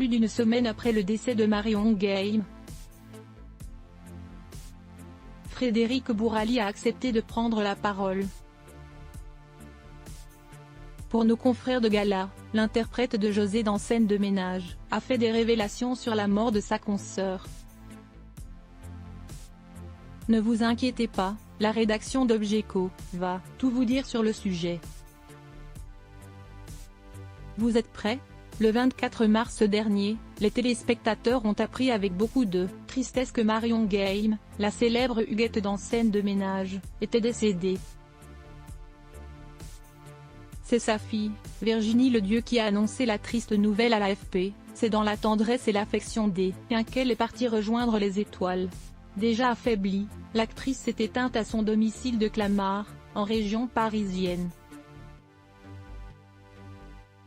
plus d'une semaine après le décès de Marion Guilhem, Frédéric Bourali a accepté de prendre la parole. Pour nos confrères de Gala, l'interprète de José dans Scène de ménage, a fait des révélations sur la mort de sa consoeur. Ne vous inquiétez pas, la rédaction d'Objeco va tout vous dire sur le sujet. Vous êtes prêts? Le 24 mars dernier, les téléspectateurs ont appris avec beaucoup de tristesse que Marion Guilhem, la célèbre Huguette dans Scène de ménage, était décédée. C'est sa fille, Virginie Ledieu qui a annoncé la triste nouvelle à l'AFP. C'est dans la tendresse et l'affection des siens qu'elle est partie rejoindre les étoiles. Déjà affaiblie, l'actrice s'est éteinte à son domicile de Clamart, en région parisienne.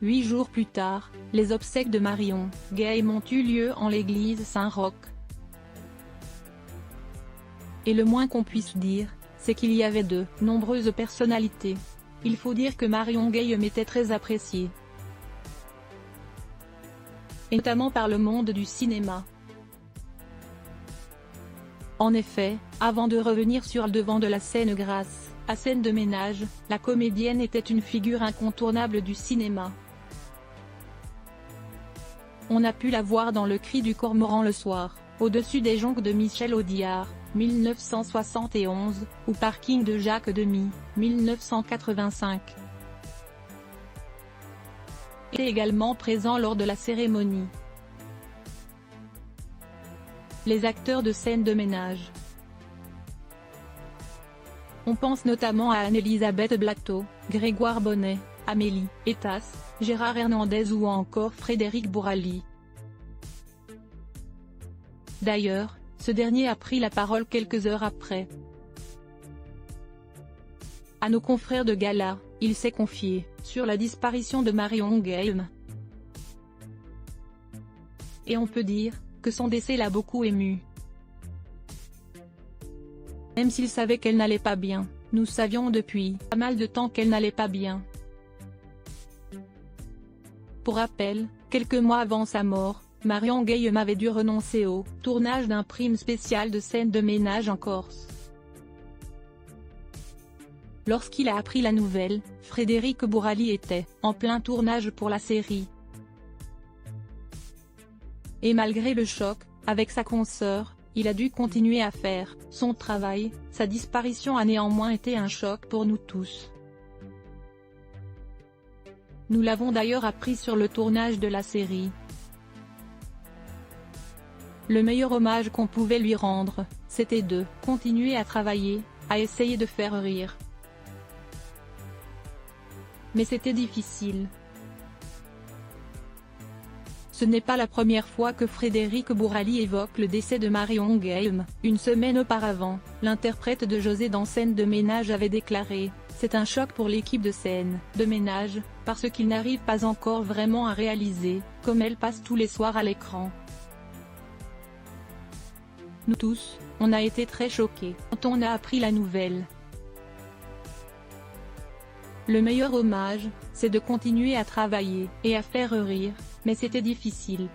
8 jours plus tard, les obsèques de Marion Guilhem ont eu lieu en l'église Saint-Roch. Et le moins qu'on puisse dire, c'est qu'il y avait de nombreuses personnalités. Il faut dire que Marion Guilhem était très appréciée, et notamment par le monde du cinéma. En effet, avant de revenir sur le devant de la scène grâce à Scène de ménage, la comédienne était une figure incontournable du cinéma. On a pu la voir dans Le Cri du Cormoran le soir, Au-dessus des jonques de Michel Audiard, 1971, ou Parking de Jacques Demy, 1985. Il est également présent lors de la cérémonie. Les acteurs de Scène de ménage. On pense notamment à Anne-Elisabeth Blateau, Grégoire Bonnet, Amélie Etas, Gérard Hernandez ou encore Frédéric Bourali. D'ailleurs, ce dernier a pris la parole quelques heures après. À nos confrères de Gala, il s'est confié sur la disparition de Marion Guilhem. Et on peut dire que son décès l'a beaucoup ému. Même s'il savait qu'elle n'allait pas bien, nous savions depuis pas mal de temps qu'elle n'allait pas bien. Pour rappel, quelques mois avant sa mort, Marion Guilhem avait dû renoncer au tournage d'un film spécial de Scène de ménage en Corse. Lorsqu'il a appris la nouvelle, Frédéric Bourali était en plein tournage pour la série. Et malgré le choc, avec sa consoeur, il a dû continuer à faire son travail. Sa disparition a néanmoins été un choc pour nous tous. Nous l'avons d'ailleurs appris sur le tournage de la série. Le meilleur hommage qu'on pouvait lui rendre, c'était de continuer à travailler, à essayer de faire rire. Mais c'était difficile. Ce n'est pas la première fois que Frédéric Bourali évoque le décès de Marion Guilhem. Une semaine auparavant, l'interprète de José dans Scène de ménage avait déclaré « C'est un choc pour l'équipe de Scène de ménage, parce qu'il n'arrive pas encore vraiment à réaliser, comme elle passe tous les soirs à l'écran. » Nous tous, on a été très choqués quand on a appris la nouvelle. Le meilleur hommage, c'est de continuer à travailler et à faire rire, mais c'était difficile.